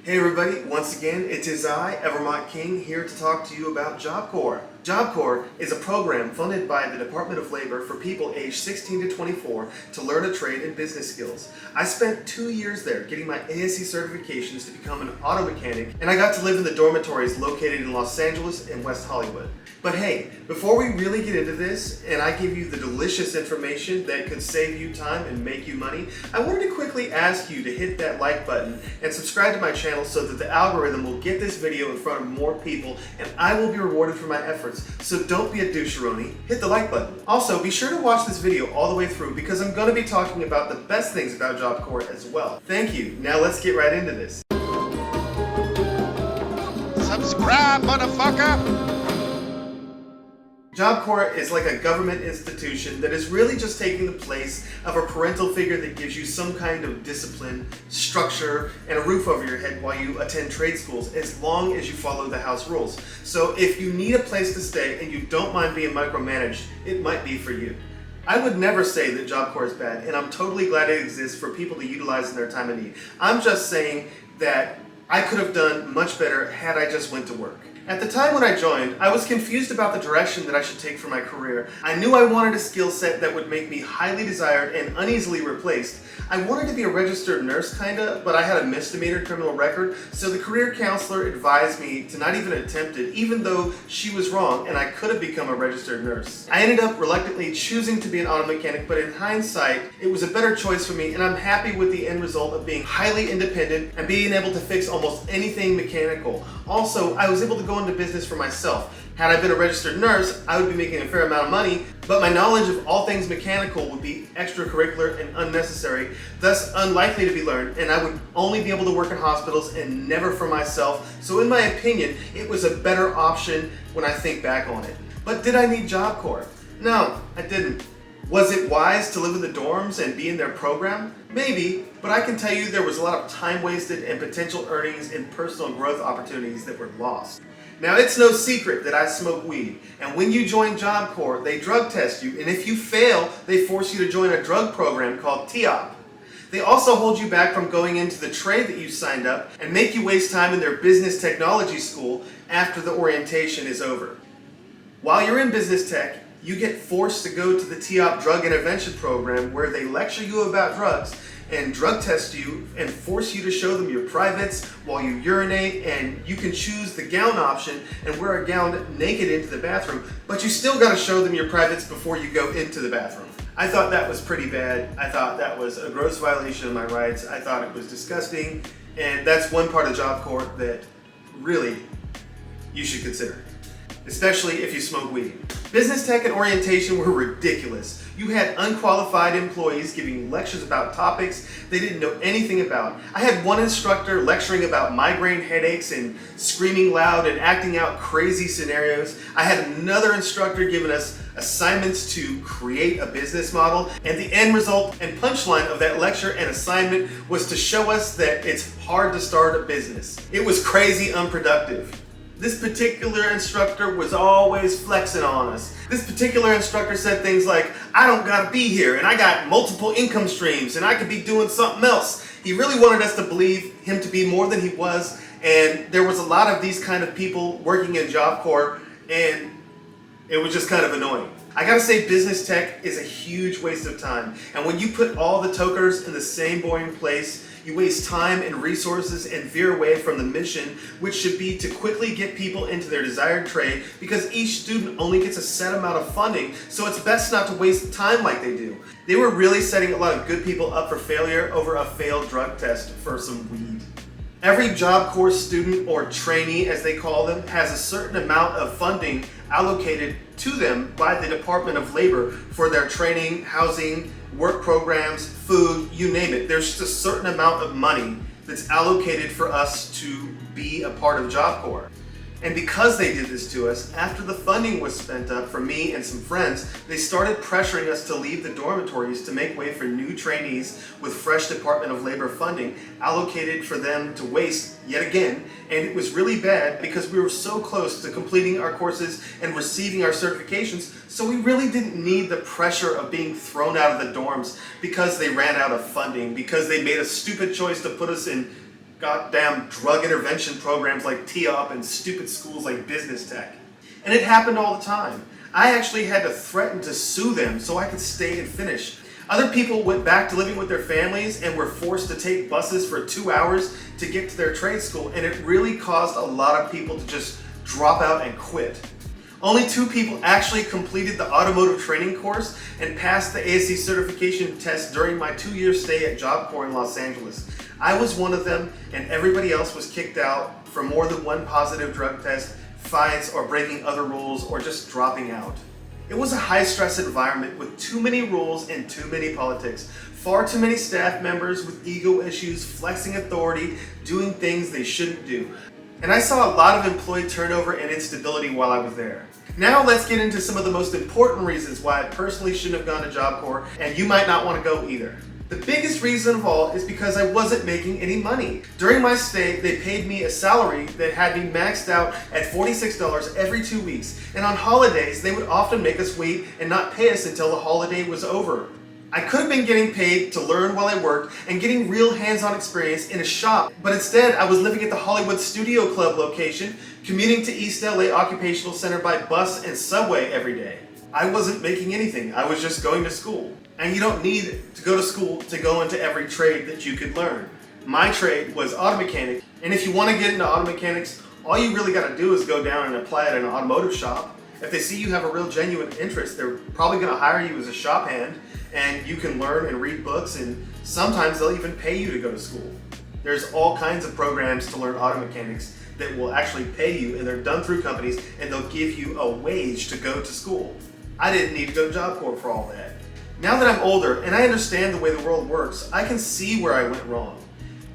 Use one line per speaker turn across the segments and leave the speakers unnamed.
Hey everybody, once again, it is I, Evermont King, here to talk to you about Job Corps. Job Corps is a program funded by the Department of Labor for people aged 16 to 24 to learn a trade and business skills. I spent 2 years there getting my ASE certifications to become an auto mechanic, and I got to live in the dormitories located in Los Angeles and West Hollywood. But hey, before we really get into this, and I give you the delicious information that could save you time and make you money, I wanted to quickly ask you to hit that like button and subscribe to my channel so that the algorithm will get this video in front of more people and I will be rewarded for my efforts. So don't be a doucheroni, hit the like button. Also, be sure to watch this video all the way through because I'm going to be talking about the best things about Job Corps as well. Thank you. Now let's get right into this.
Subscribe, motherfucker!
Job Corps is like a government institution that is really just taking the place of a parental figure that gives you some kind of discipline, structure, and a roof over your head while you attend trade schools, as long as you follow the house rules. So if you need a place to stay and you don't mind being micromanaged, it might be for you. I would never say that Job Corps is bad, and I'm totally glad it exists for people to utilize in their time of need. I'm just saying that I could have done much better had I just went to work. At the time when I joined, I was confused about the direction that I should take for my career. I knew I wanted a skill set that would make me highly desired and uneasily replaced. I wanted to be a registered nurse kinda, but I had a misdemeanor criminal record, so the career counselor advised me to not even attempt it, even though she was wrong and I could have become a registered nurse. I ended up reluctantly choosing to be an auto mechanic, but in hindsight, it was a better choice for me and I'm happy with the end result of being highly independent and being able to fix almost anything mechanical. Also, I was able to go into business for myself. Had I been a registered nurse, I would be making a fair amount of money, but my knowledge of all things mechanical would be extracurricular and unnecessary, thus unlikely to be learned, and I would only be able to work in hospitals and never for myself. So in my opinion, it was a better option when I think back on it. But did I need Job Corps? No, I didn't. Was it wise to live in the dorms and be in their program? Maybe, but I can tell you there was a lot of time wasted and potential earnings and personal growth opportunities that were lost. Now, it's no secret that I smoke weed, and when you join Job Corps, they drug test you, and if you fail, they force you to join a drug program called TOP. They also hold you back from going into the trade that you signed up and make you waste time in their business technology school after the orientation is over. While you're in business tech, you get forced to go to the TOP drug intervention program where they lecture you about drugs and drug test you and force you to show them your privates while you urinate, and you can choose the gown option and wear a gown naked into the bathroom, but you still got to show them your privates before you go into the bathroom. I thought that was pretty bad. I thought that was a gross violation of my rights. I thought it was disgusting, and that's one part of Job Corps that really you should consider, especially if you smoke weed. Business tech and orientation were ridiculous. You had unqualified employees giving lectures about topics they didn't know anything about. I had one instructor lecturing about migraine headaches and screaming loud and acting out crazy scenarios. I had another instructor giving us assignments to create a business model, and the end result and punchline of that lecture and assignment was to show us that it's hard to start a business. It was crazy unproductive. This particular instructor was always flexing on us. This particular instructor said things like, I don't gotta be here, and I got multiple income streams, and I could be doing something else. He really wanted us to believe him to be more than he was, and there was a lot of these kind of people working in Job Corps, and it was just kind of annoying. I gotta say, business tech is a huge waste of time, and when you put all the tokers in the same boring place, you waste time and resources and veer away from the mission, which should be to quickly get people into their desired trade, because each student only gets a set amount of funding, so it's best not to waste time like they do. They were really setting a lot of good people up for failure over a failed drug test for some weed. Every Job Corps student, or trainee as they call them, has a certain amount of funding allocated to them by the Department of Labor for their training, housing, work programs, food, you name it. There's just a certain amount of money that's allocated for us to be a part of Job Corps. And because they did this to us, after the funding was spent up for me and some friends, they started pressuring us to leave the dormitories to make way for new trainees with fresh Department of Labor funding allocated for them to waste yet again. And it was really bad because we were so close to completing our courses and receiving our certifications, so we really didn't need the pressure of being thrown out of the dorms because they ran out of funding, because they made a stupid choice to put us in goddamn drug intervention programs like TEOP and stupid schools like business tech. And it happened all the time. I actually had to threaten to sue them so I could stay and finish. Other people went back to living with their families and were forced to take buses for 2 hours to get to their trade school, and it really caused a lot of people to just drop out and quit. Only 2 people actually completed the automotive training course and passed the ASE certification test during my 2-year stay at Job Corps in Los Angeles. I was one of them, and everybody else was kicked out for more than one positive drug test, fines, or breaking other rules, or just dropping out. It was a high-stress environment with too many rules and too many politics. Far too many staff members with ego issues, flexing authority, doing things they shouldn't do. And I saw a lot of employee turnover and instability while I was there. Now let's get into some of the most important reasons why I personally shouldn't have gone to Job Corps, and you might not want to go either. The biggest reason of all is because I wasn't making any money. During my stay, they paid me a salary that had me maxed out at $46 every 2 weeks. And on holidays, they would often make us wait and not pay us until the holiday was over. I could have been getting paid to learn while I worked and getting real hands-on experience in a shop, but instead I was living at the Hollywood Studio Club location, commuting to East LA Occupational Center by bus and subway every day. I wasn't making anything, I was just going to school. And you don't need to go to school to go into every trade that you could learn. My trade was auto mechanic, and if you want to get into auto mechanics, all you really got to do is go down and apply at an automotive shop. If they see you have a real genuine interest, they're probably going to hire you as a shop hand, and you can learn and read books, and sometimes they'll even pay you to go to school. There's all kinds of programs to learn auto mechanics that will actually pay you, and they're done through companies, and they'll give you a wage to go to school. I didn't need to go to Job Corps for all that. Now that I'm older and I understand the way the world works, I can see where I went wrong.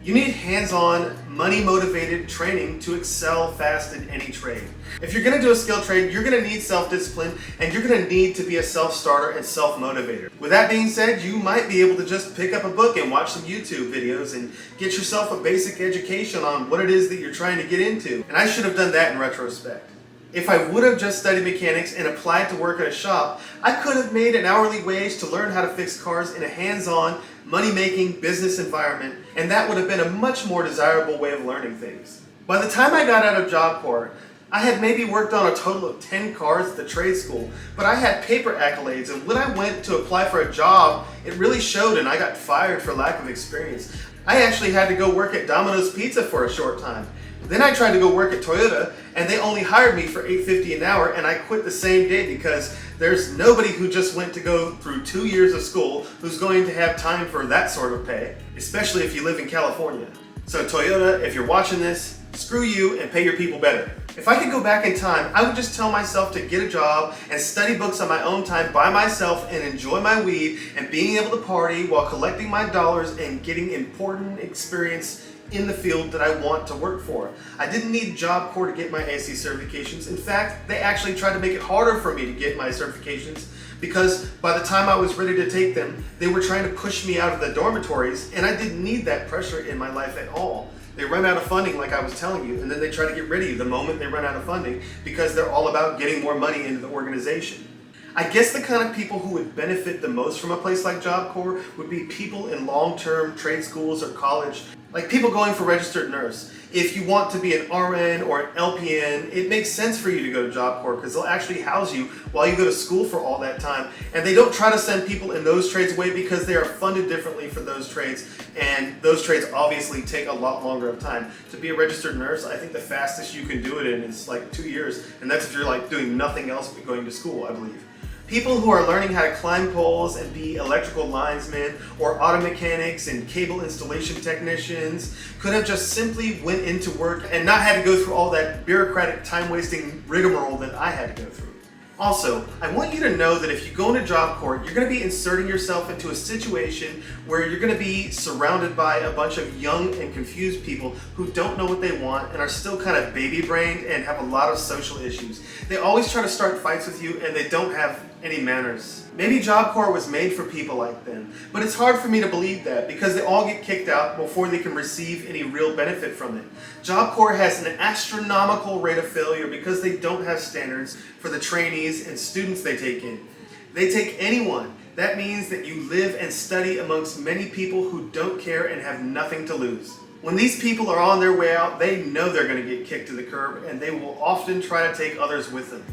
You need hands-on, money-motivated training to excel fast in any trade. If you're going to do a skilled trade, you're going to need self-discipline, and you're going to need to be a self-starter and self-motivator. With that being said, you might be able to just pick up a book and watch some YouTube videos and get yourself a basic education on what it is that you're trying to get into. And I should have done that in retrospect. If I would have just studied mechanics and applied to work at a shop, I could have made an hourly wage to learn how to fix cars in a hands-on, money-making business environment, and that would have been a much more desirable way of learning things. By the time I got out of Job Corps, I had maybe worked on a total of 10 cars at the trade school, but I had paper accolades, and when I went to apply for a job, it really showed, and I got fired for lack of experience. I actually had to go work at Domino's Pizza for a short time. Then I tried to go work at Toyota, and they only hired me for $8.50 an hour, and I quit the same day because there's nobody who just went to go through 2 years of school who's going to have time for that sort of pay, especially if you live in California. So Toyota, if you're watching this, screw you and pay your people better. If I could go back in time, I would just tell myself to get a job and study books on my own time by myself and enjoy my weed and being able to party while collecting my dollars and getting important experience in the field that I want to work for. I didn't need Job Corps to get my ASE certifications. In fact, they actually tried to make it harder for me to get my certifications because by the time I was ready to take them, they were trying to push me out of the dormitories, and I didn't need that pressure in my life at all. They run out of funding, like I was telling you, and then they try to get rid of you the moment they run out of funding because they're all about getting more money into the organization. I guess the kind of people who would benefit the most from a place like Job Corps would be people in long-term trade schools or college, like people going for registered nurse. If you want to be an RN or an LPN, it makes sense for you to go to Job Corps because they'll actually house you while you go to school for all that time. And they don't try to send people in those trades away because they are funded differently for those trades. And those trades obviously take a lot longer of time. To be a registered nurse, I think the fastest you can do it in is like 2 years. And that's if you're like doing nothing else but going to school, I believe. People who are learning how to climb poles and be electrical linesmen or auto mechanics and cable installation technicians could have just simply went into work and not had to go through all that bureaucratic time-wasting rigmarole that I had to go through. Also, I want you to know that if you go into Job Corps, you're going to be inserting yourself into a situation where you're going to be surrounded by a bunch of young and confused people who don't know what they want and are still kind of baby-brained and have a lot of social issues. They always try to start fights with you and they don't have any manners. Maybe Job Corps was made for people like them, but it's hard for me to believe that because they all get kicked out before they can receive any real benefit from it. Job Corps has an astronomical rate of failure because they don't have standards for the trainees and students they take in. They take anyone. That means that you live and study amongst many people who don't care and have nothing to lose. When these people are on their way out, they know they're going to get kicked to the curb, and they will often try to take others with them.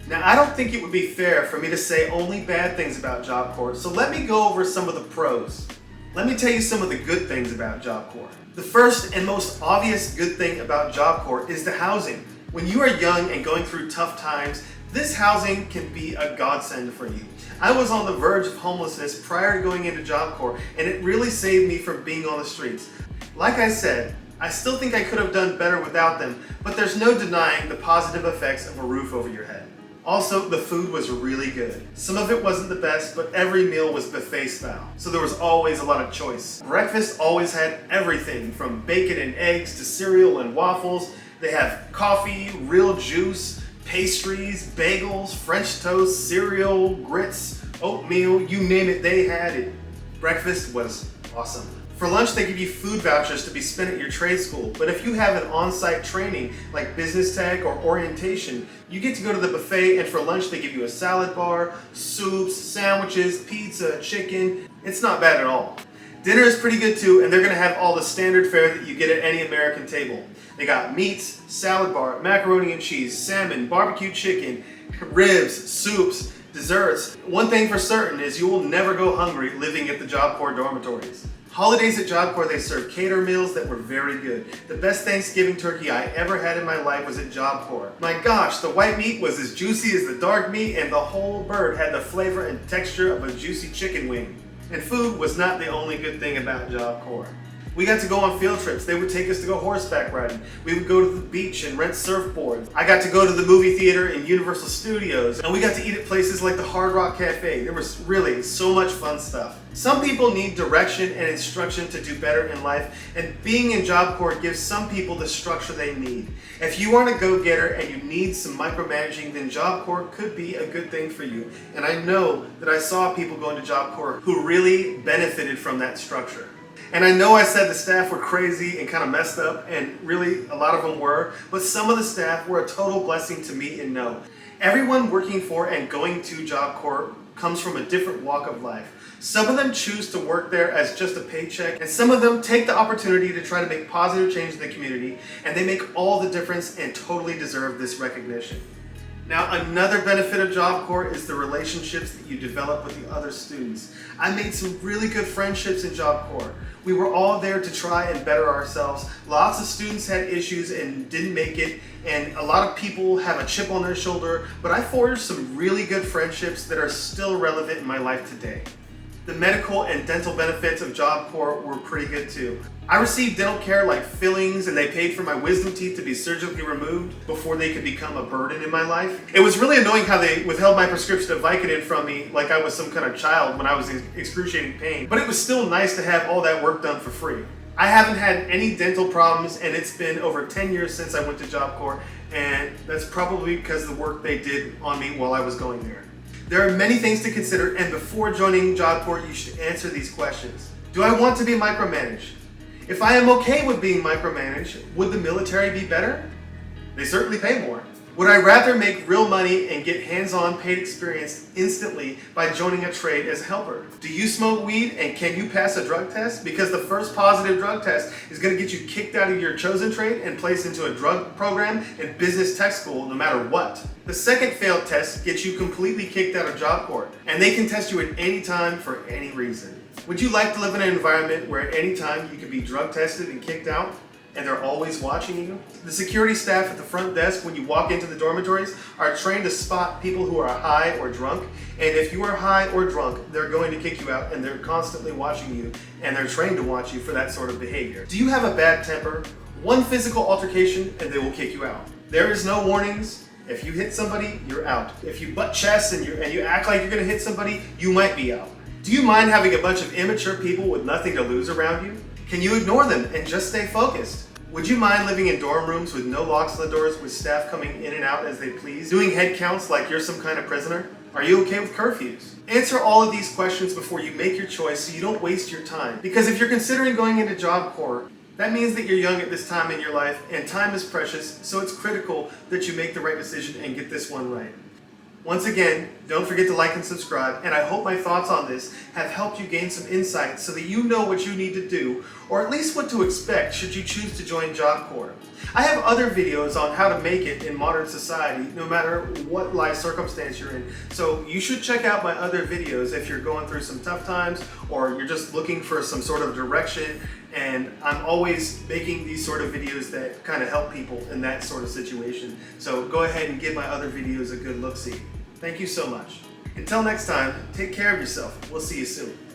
Now, I don't think it would be fair for me to say only bad things about Job Corps, so let me go over some of the pros. Let me tell you some of the good things about Job Corps. The first and most obvious good thing about Job Corps is the housing. When you are young and going through tough times, this housing can be a godsend for you. I was on the verge of homelessness prior to going into Job Corps, and it really saved me from being on the streets. Like I said, I still think I could have done better without them, but there's no denying the positive effects of a roof over your head. Also, the food was really good. Some of it wasn't the best, but every meal was buffet style, so there was always a lot of choice. Breakfast always had everything from bacon and eggs to cereal and waffles. They have coffee, real juice, pastries, bagels, French toast, cereal, grits, oatmeal, you name it, they had it. Breakfast was awesome. For lunch, they give you food vouchers to be spent at your trade school, but if you have an on-site training like business tech or orientation, you get to go to the buffet, and for lunch they give you a salad bar, soups, sandwiches, pizza, chicken. It's not bad at all. Dinner is pretty good too, and they're going to have all the standard fare that you get at any American table. They got meats, salad bar, macaroni and cheese, salmon, barbecue chicken, ribs, soups, desserts. One thing for certain is you will never go hungry living at the Job Corps dormitories. Holidays at Job Corps, they serve cater meals that were very good. The best Thanksgiving turkey I ever had in my life was at Job Corps. My gosh, the white meat was as juicy as the dark meat, and the whole bird had the flavor and texture of a juicy chicken wing. And food was not the only good thing about Job Corps. We got to go on field trips. They would take us to go horseback riding. We would go to the beach and rent surfboards. I got to go to the movie theater in Universal Studios, and we got to eat at places like the Hard Rock Cafe. There was really so much fun stuff. Some people need direction and instruction to do better in life, and being in Job Corps gives some people the structure they need. If you are a go-getter and you need some micromanaging, then Job Corps could be a good thing for you. And I know that I saw people going to Job Corps who really benefited from that structure. And I know I said the staff were crazy and kind of messed up, and really a lot of them were, but some of the staff were a total blessing to meet and know. Everyone working for and going to Job Corps comes from a different walk of life. Some of them choose to work there as just a paycheck, and some of them take the opportunity to try to make positive change in the community, and they make all the difference and totally deserve this recognition. Now, another benefit of Job Corps is the relationships that you develop with the other students. I made some really good friendships in Job Corps. We were all there to try and better ourselves. Lots of students had issues and didn't make it, and a lot of people have a chip on their shoulder, but I forged some really good friendships that are still relevant in my life today. The medical and dental benefits of Job Corps were pretty good too. I received dental care like fillings, and they paid for my wisdom teeth to be surgically removed before they could become a burden in my life. It was really annoying how they withheld my prescription of Vicodin from me like I was some kind of child when I was in excruciating pain, but it was still nice to have all that work done for free. I haven't had any dental problems, and it's been over 10 years since I went to Job Corps, and that's probably because of the work they did on me while I was going there. There are many things to consider, and before joining Job Corps, you should answer these questions. Do I want to be micromanaged? If I am okay with being micromanaged, would the military be better? They certainly pay more. Would I rather make real money and get hands-on paid experience instantly by joining a trade as a helper? Do you smoke weed, and can you pass a drug test? Because the first positive drug test is going to get you kicked out of your chosen trade and placed into a drug program in business tech school no matter what. The second failed test gets you completely kicked out of Job Corps, and they can test you at any time for any reason. Would you like to live in an environment where at any time you could be drug tested and kicked out, and they're always watching you? The security staff at the front desk when you walk into the dormitories are trained to spot people who are high or drunk, and if you are high or drunk, they're going to kick you out, and they're constantly watching you, and they're trained to watch you for that sort of behavior. Do you have a bad temper? One physical altercation and they will kick you out. There is no warnings. If you hit somebody, you're out. If you butt chest and you act like you're going to hit somebody, you might be out. Do you mind having a bunch of immature people with nothing to lose around you? Can you ignore them and just stay focused? Would you mind living in dorm rooms with no locks on the doors, with staff coming in and out as they please, doing head counts like you're some kind of prisoner? Are you okay with curfews? Answer all of these questions before you make your choice so you don't waste your time. Because if you're considering going into Job Corps, that means that you're young at this time in your life, and time is precious, so it's critical that you make the right decision and get this one right. Once again, don't forget to like and subscribe, and I hope my thoughts on this have helped you gain some insight so that you know what you need to do, or at least what to expect should you choose to join Jon Corps. I have other videos on how to make it in modern society, no matter what life circumstance you're in. So you should check out my other videos if you're going through some tough times or you're just looking for some sort of direction. And I'm always making these sort of videos that kind of help people in that sort of situation. So go ahead and give my other videos a good look-see. Thank you so much. Until next time, take care of yourself. We'll see you soon.